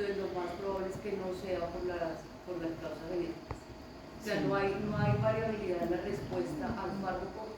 entonces lo más probable es que no sea por las causas genéticas. O sea, no hay variabilidad en la respuesta al fármaco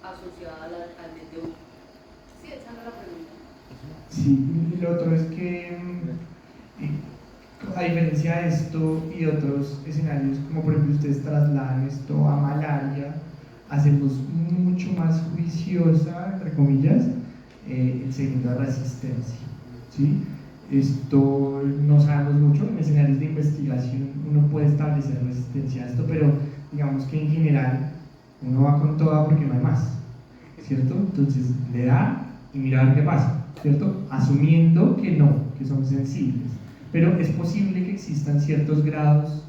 asociada al DTU. Sí, esa era la pregunta. Sí, y lo otro es que, a diferencia de esto y de otros escenarios, como por ejemplo ustedes trasladan esto a malaria, hacemos mucho más juiciosa, entre comillas, el seguimiento de resistencia, ¿sí? Esto no sabemos mucho, en escenarios de investigación uno puede establecer resistencia a esto, pero digamos que en general uno va con toda porque no hay más, ¿cierto? Entonces le da y mira a ver qué pasa, ¿cierto? Asumiendo que no, que son sensibles, pero es posible que existan ciertos grados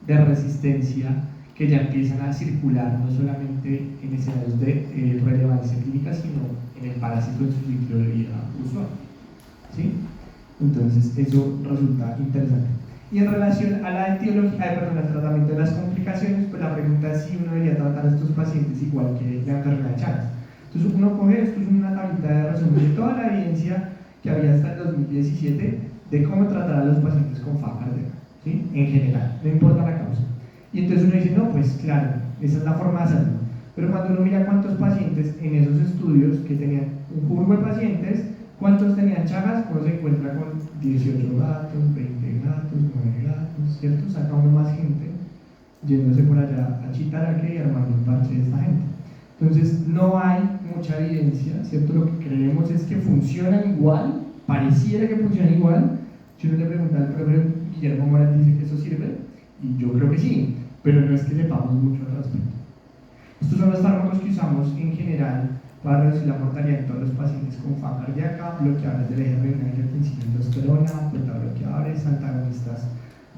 de resistencia que ya empiezan a circular no solamente en escenarios de relevancia clínica, sino en el parásito en su ciclo de vida usual, ¿sí? Entonces eso resulta interesante. Y en relación a la etiología, al tratamiento de las complicaciones, pues la pregunta es si uno debería tratar a estos pacientes igual que la enfermedad de Chagas. Entonces uno coge, esto es una tablita de resumen de toda la evidencia que había hasta el 2017 de cómo tratar a los pacientes con FA cardíaca, ¿sí? En general, no importa la causa. Y entonces uno dice, no, pues claro, esa es la forma de hacerlo. Pero cuando uno mira cuántos pacientes en esos estudios que tenían un curvo de pacientes, cuántos tenían Chagas, uno se encuentra con 18 gatos, 20 gatos, 9 gatos, ¿cierto? Saca uno más gente yéndose por allá a Chitaraque y armando un parche de esta gente. Entonces no hay mucha evidencia, ¿cierto? Lo que creemos es que funcionan igual, pareciera que funcionan igual. Si uno le pregunta al profesor Guillermo Morales, dice que eso sirve, y yo creo que sí, pero no es que sepamos mucho al respecto. Estos son los fármacos que usamos en general para reducir la mortalidad en todos los pacientes con FA cardíaca, bloqueadores del eje renina angiotensina aldosterona, beta-bloqueadores, antagonistas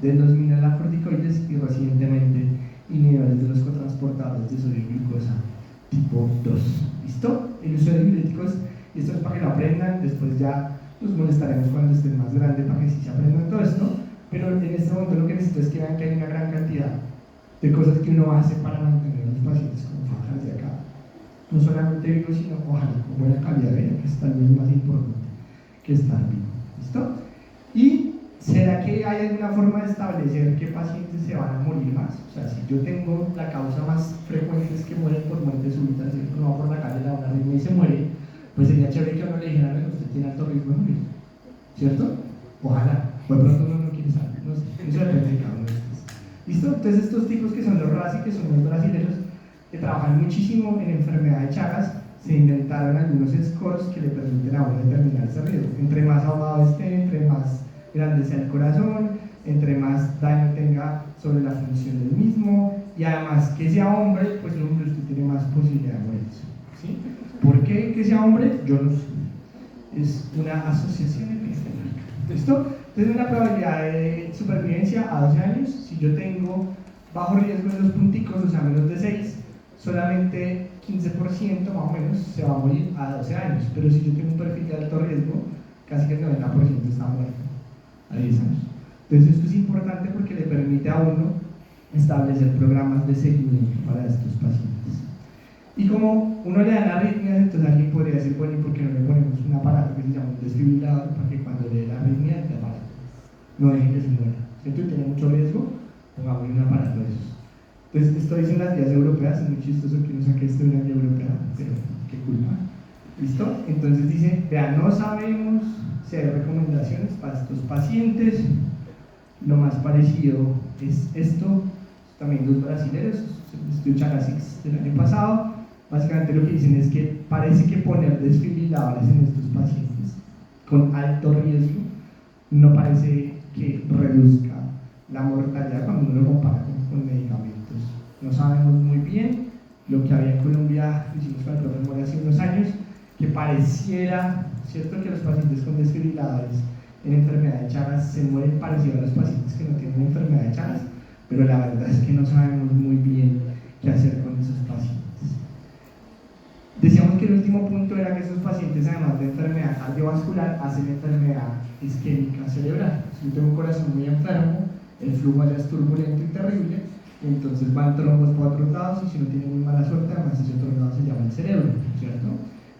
de los mineralocorticoides y recientemente inhibidores de los cotransportadores de sodio y glucosa tipo 2. ¿Listo? El uso de diuréticos, y esto es para que lo aprendan, después ya los molestaremos cuando estén más grandes para que sí se aprendan todo esto, pero en este momento lo que necesito es que vean que hay una gran cantidad de cosas que uno hace para mantener a los pacientes con FA cardíaca, no solamente vivos, sino ojalá con buena calidad de vida, que es tal vez más importante que estar vivo. ¿Listo? Y ¿será que hay alguna forma de establecer qué pacientes se van a morir más? O sea, si yo tengo la causa más frecuente es que mueren por muerte súbita, ¿cierto? No va por la calle, le da una arritmia y se muere, pues sería chévere que a uno le dijeran que usted tiene alto riesgo de morir, ¿cierto? Ojalá, pues pronto uno no quiere saber, no sé, eso depende de cada uno de ustedes. ¿Listo? Entonces estos tipos que son los RASI, que son los brasileños, que trabajan muchísimo en enfermedad de Chagas, se inventaron algunos scores que le permiten a uno determinar ese riesgo. Entre más ahogado esté, entre más grande sea el corazón, entre más daño tenga sobre la función del mismo, y además que sea hombre, pues hombre usted tiene más posibilidad de morirse, ¿sí? ¿Por qué que sea hombre? Yo no sé. Es una asociación epistemológica. ¿Listo? Entonces una probabilidad de supervivencia a 12 años, si yo tengo bajo riesgo en los punticos, o sea menos de 6, solamente 15% más o menos se va a morir a 12 años, pero si yo tengo un perfil de alto riesgo, casi que el 90% está muerto a 10 años. Entonces esto es importante porque le permite a uno establecer programas de seguimiento para estos pacientes. Y como uno le da arritmias, entonces alguien podría decir, bueno, ¿y por qué no le ponemos un aparato que se llama un desfibrilador para que cuando le dé la arritmia, te aparato no deje que se muera? ¿Cierto? Y tiene mucho riesgo, pongamos un aparato de esos. Entonces, esto dicen las guías europeas, es muy chistoso que uno saque esto de una guía europea, pero qué culpa. ¿Listo? Entonces dice, vean, no sabemos si hay recomendaciones para estos pacientes. Lo más parecido es esto, también los brasileños, el estudio Chagas del año pasado. Básicamente lo que dicen es que parece que poner desfibriladores en estos pacientes con alto riesgo no parece que reduzca la mortalidad cuando uno lo compara con medicamentos. No sabemos muy bien. Lo que había en Colombia, lo hicimos con el profesor Mora hace unos años, que pareciera, ¿cierto?, que los pacientes con desfibriladores en enfermedad de Chagas se mueren parecido a los pacientes que no tienen enfermedad de Chagas, pero la verdad es que no sabemos muy bien qué hacer con esos pacientes. Decíamos que el último punto era que esos pacientes, además de enfermedad cardiovascular, hacen enfermedad isquémica cerebral. Si yo tengo un corazón muy enfermo, el flujo allá es turbulento y terrible, entonces van trombos por otros lados, y si no tienen muy mala suerte, además ese otro lado se llama el cerebro, ¿cierto?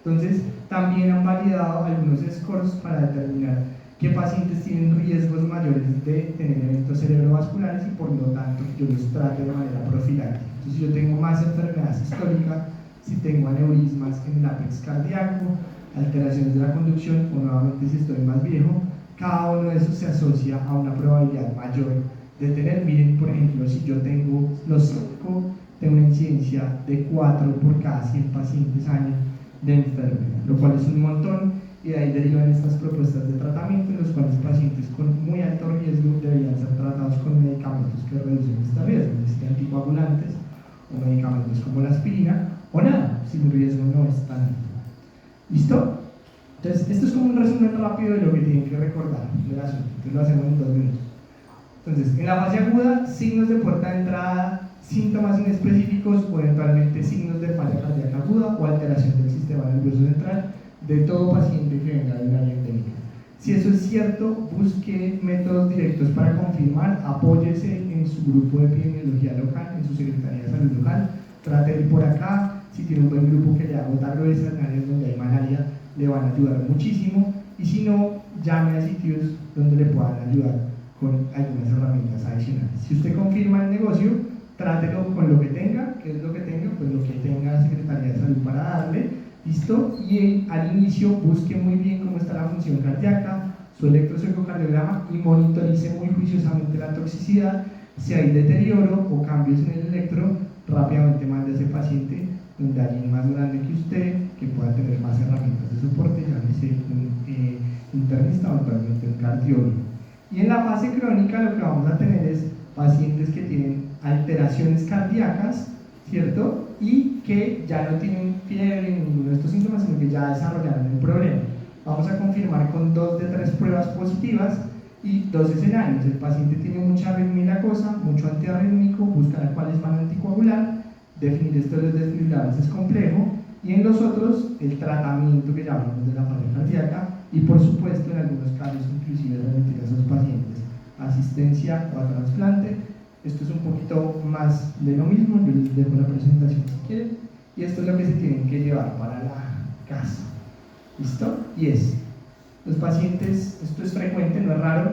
Entonces también han validado algunos scores para determinar qué pacientes tienen riesgos mayores de tener eventos cerebrovasculares y por lo tanto yo los trate de manera profiláctica. Entonces, si yo tengo más enfermedad sistólica, si tengo aneurismas en el ápex cardíaco, alteraciones de la conducción o nuevamente si estoy más viejo, cada uno de esos se asocia a una probabilidad mayor de tener. Miren, por ejemplo, si yo tengo los 5, tengo una incidencia de 4 por cada 100 pacientes año de enfermedad, lo cual es un montón, y de ahí derivan estas propuestas de tratamiento en los cuales pacientes con muy alto riesgo deberían ser tratados con medicamentos que reducen este riesgo, es decir, anticoagulantes o medicamentos como la aspirina, o nada, si el riesgo no es tan alto. ¿Listo? Entonces, esto es como un resumen rápido de lo que tienen que recordar del asunto. Entonces, lo hacemos en 2 minutos. Entonces, en la fase aguda, signos de puerta de entrada, síntomas inespecíficos o eventualmente signos de falla cardíaca aguda o alteración del sistema nervioso central de todo paciente que venga de una área endémica. Si eso es cierto, busque métodos directos para confirmar, apóyese en su grupo de epidemiología local, en su Secretaría de Salud local, trate de ir por acá. Si tiene un buen grupo que le haga gota gruesa en áreas donde hay malaria, le van a ayudar muchísimo, y si no, llame a sitios donde le puedan ayudar con algunas herramientas adicionales. Si usted confirma el negocio, trátelo con lo que tenga. ¿Qué es lo que tenga? Pues lo que tenga la Secretaría de Salud para darle, ¿listo? Y al inicio busque muy bien cómo está la función cardíaca, su electrocardiograma, y monitorice muy juiciosamente la toxicidad. Si hay deterioro o cambios en el electro, rápidamente mande a ese paciente donde alguien más grande que usted, que pueda tener más herramientas de soporte, llámese un internista o actualmente un cardiólogo. Y en la fase crónica lo que vamos a tener es pacientes que tienen alteraciones cardíacas, ¿cierto? Y que ya no tienen fiebre ni ninguno de estos síntomas, sino que ya desarrollaron el problema. Vamos a confirmar con 2 de 3 pruebas positivas y 2 escenarios. El paciente tiene mucha arritmia y la cosa, mucho antiarrítmico, buscar a cuáles van a anticoagular. Definir esto de los desfibriladores es complejo, y en los otros el tratamiento que llamamos de la falla cardíaca, y por supuesto en algunos casos inclusive remitir a esos pacientes a asistencia o a trasplante. Esto es un poquito más de lo mismo, yo les dejo la presentación si quieren, y esto es lo que se tienen que llevar para la casa. ¿Listo? Y es, los pacientes, esto es frecuente, no es raro,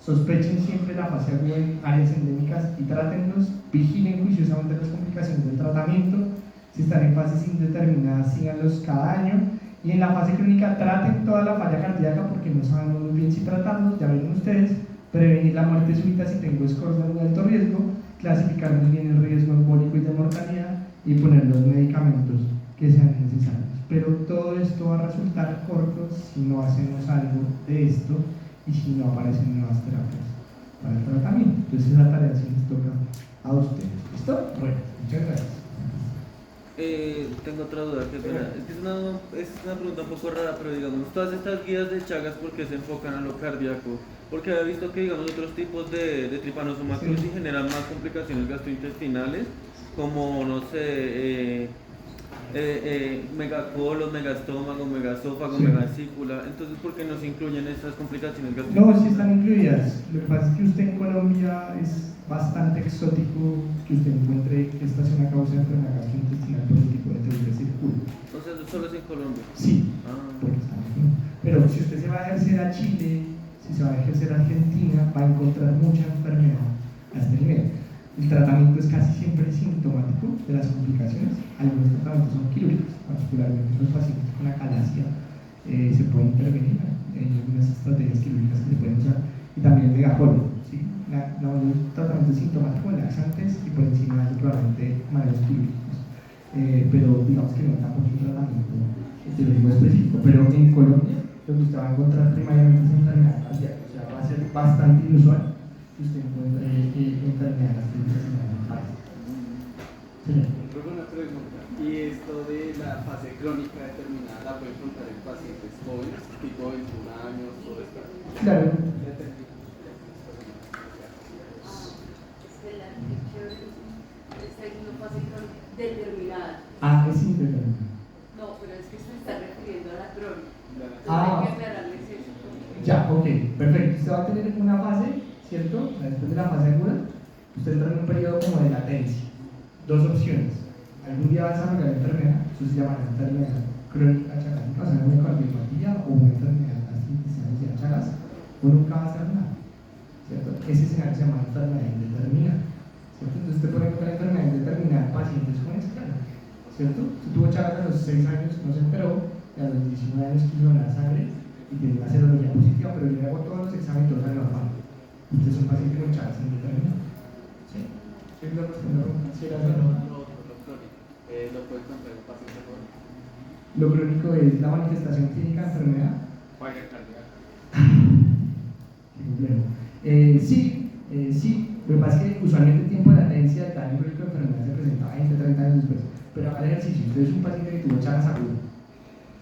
sospechen siempre la fase aguda en áreas endémicas y trátenlos, vigilen juiciosamente las complicaciones del tratamiento. Si están en fases indeterminadas, síganlos cada año, y en la fase clínica traten toda la falla cardíaca porque no sabemos muy bien si tratarlos, ya ven ustedes, prevenir la muerte súbita si tengo scores de muy alto riesgo, clasificar muy bien el riesgo embólico y de mortalidad y poner los medicamentos que sean necesarios. Pero todo esto va a resultar corto si no hacemos algo de esto y si no aparecen nuevas terapias para el tratamiento. Entonces esa tarea sí les toca a ustedes. ¿Listo? Bueno, muchas gracias. Tengo otra duda, que es una pregunta un poco rara, pero digamos, todas estas guías de Chagas, ¿por qué se enfocan a lo cardíaco? Porque había visto que, digamos, otros tipos de trypanosoma cruzi generan más complicaciones gastrointestinales, como, no sé, megacolon, megaestómago, megaesófago, megasícula. Entonces, ¿por qué no se incluyen esas complicaciones gastrointestinales? No, sí están incluidas. Lo que pasa es que usted en Colombia es bastante exótico que usted encuentre que esta es una causa de enfermedad gastrointestinal por el tipo de teoría circula. O sea, solo es en Colombia. Sí, porque está aquí. Pero si usted se va a ejercer a Chile, si se va a ejercer a Argentina, va a encontrar mucha enfermedad a este nivel. El tratamiento es casi siempre sintomático de las complicaciones. Algunos tratamientos son quirúrgicos, particularmente en los pacientes con acalasia se puede intervenir. Hay algunas estrategias quirúrgicas que se pueden usar, y también el megacolon. ¿Sí? El tratamiento es sintomático, laxantes, y por encima hay probablemente manejos quirúrgicos. Pero digamos que no tampoco un tratamiento quirúrgico específico. Pero en Colombia, donde usted va a encontrar primariamente esa enfermedad cardíaca, o sea, va a ser bastante inusual que usted encuentre enfermedades gastrointestinales en el país. Una pregunta, ¿y esto de la fase crónica determinada la puede encontrar en pacientes jóvenes, tipo 21 años o esta? Claro. Está en una fase crónica determinada. Ah, es indeterminado. No, pero es que se está refiriendo a la crónica. Entonces Ah. hay que aclararles eso. Ya, ok, perfecto. Usted va a tener una fase, ¿cierto? Después de la fase aguda, usted entra en un periodo como de latencia. 2 opciones. Algún día va a desarrollar la enfermedad, eso se llama la enfermedad crónica chagásica, o sea, una cardiopatía o una enfermedad gastrointestinal de Chagas, o nunca va a hacer nada, ¿cierto? Ese escenario se llama enfermedad indeterminada, ¿cierto? Entonces usted puede encontrar enfermedad indeterminada en pacientes jóvenes, claro, ¿cierto? Si tuvo Chagas a los 6 años, no se enteró, y a los 19 años quiso donar sangre y tiene una serología positiva, pero yo le hago todos los exámenes y todo sale normal. Usted es un paciente con Chagas indeterminado, ¿sí? ¿Sí lo respondo? ¿Sí era eso? Lo crónico, lo puede encontrar en paciente crónico. Lo crónico es la manifestación clínica de enfermedad. Falla cardíaca. Qué complejo. Sí. Lo que pasa es que usualmente el tiempo de latencia del daño crónico de enfermedad se presenta 20, 30 años después. Pero haga el ejercicio. Usted es un paciente que tuvo Chagas agudo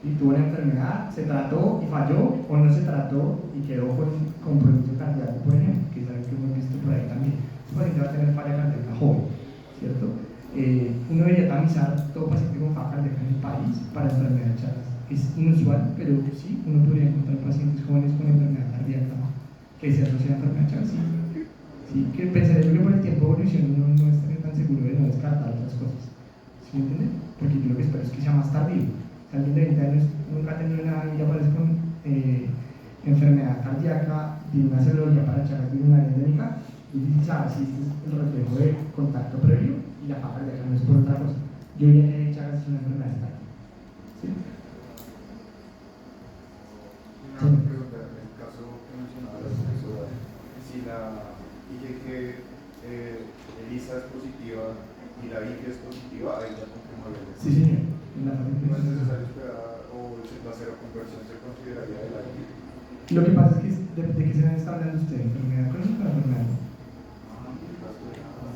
y tuvo la enfermedad, se trató y falló, o no se trató y quedó con producto cardíaco, por ejemplo, que es algo que hemos visto por ahí también. Ese paciente va a tener falla cardíaca joven, ¿cierto? Uno debería tamizar todo paciente con falla cardíaca en el país para enfermedad de Chagas. Es inusual, pero sí, uno podría encontrar pacientes jóvenes con enfermedad cardíaca que se asocia a enfermedad de Chagas. Sí, que pensaría que por el tiempo de evolución uno no estaría tan seguro de no descartar otras cosas. ¿Sí me entienden? Porque yo lo que espero es que sea más tardío. Si alguien de 20 años nunca ha tenido nada y aparece con enfermedad cardíaca, tiene una serología para Chagas de una endémica, y dice, sabe si este es el reflejo de contacto previo y la falla cardíaca no es por otra cosa. Yo diría que Chagas es una enfermedad estática. ¿Sí? Una pregunta, en el caso que mencionaba la profesora, si la IgG ELISA es positiva y la IgE es positiva, ahí ya confirmaría. Sí, señor. En la fase No es clínica. necesario esperar o la seroconversión se consideraría de la IgE. Lo que pasa es que, ¿de qué se está hablando usted? ¿Enfermedad crónica o enfermedad?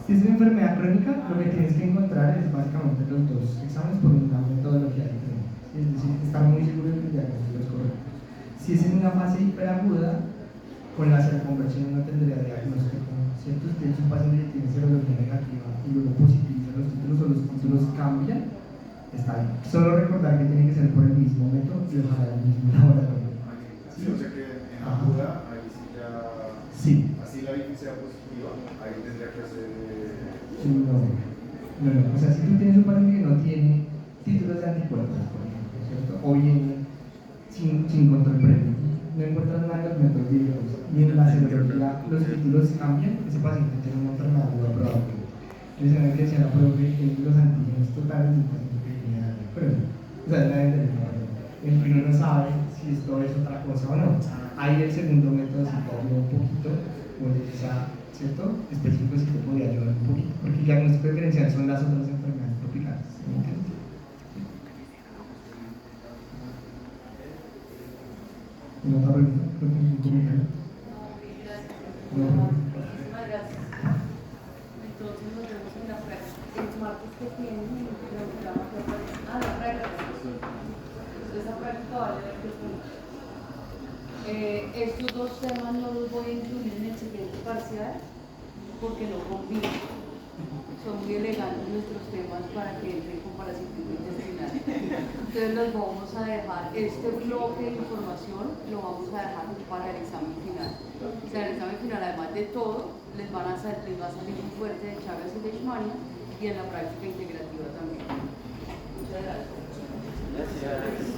Si es una enfermedad crónica, lo que tienes que encontrar es básicamente los dos exámenes por una metodología diferente. Es decir, estar muy seguro de que el diagnóstico es correcto. Si es en una fase hiperaguda, con la seroconversión no tendría diagnóstico, ¿cierto? Si es un paciente que tiene serología negativa y luego positiviza los títulos o los títulos cambian, está bien. Solo recordar que tiene que ser por el mismo método y ojalá el mismo laboratorio. Sí, o sea que en aguda, ahí sí ya. Sí. Así la IgE sea positiva, ahí tendría que hacer. No. O sea, si tú tienes un paciente que no tiene títulos de anticuerpos, por ejemplo, ¿cierto? O bien sin control previo, no encuentras nada en los métodos directos y en la serología los títulos cambian, ese paciente tiene una enfermedad aguda probable. Entonces, en la que decía la profe, los antígenos totales del paciente que tiene prueba. O sea, la el que uno no sabe si esto es otra cosa o no. Ahí el segundo método sí te ayuda un poquito, o quizá, ¿cierto? Específico sí te podría ayudar un poquito, porque el diagnóstico diferencial son las otras enfermedades tropicales. ¿Me entiendes? ¿No otra pregunta? Creo que un comentario. No. Muchísimas gracias. Entonces nos vemos en la práctica. El martes que viene, la práctica. Esa práctica vale 20 puntos. Estos dos temas no los voy a incluir en el siguiente parcial porque no combinan. Son muy elegantes nuestros temas para que entren con parasitismo intestinal. Entonces los vamos a dejar, este bloque de información lo vamos a dejar para el examen final. O sea, el examen final, además de todo, les va a salir muy fuerte de Chagas y Leishmania y en la práctica integrativa también. Muchas gracias. Gracias.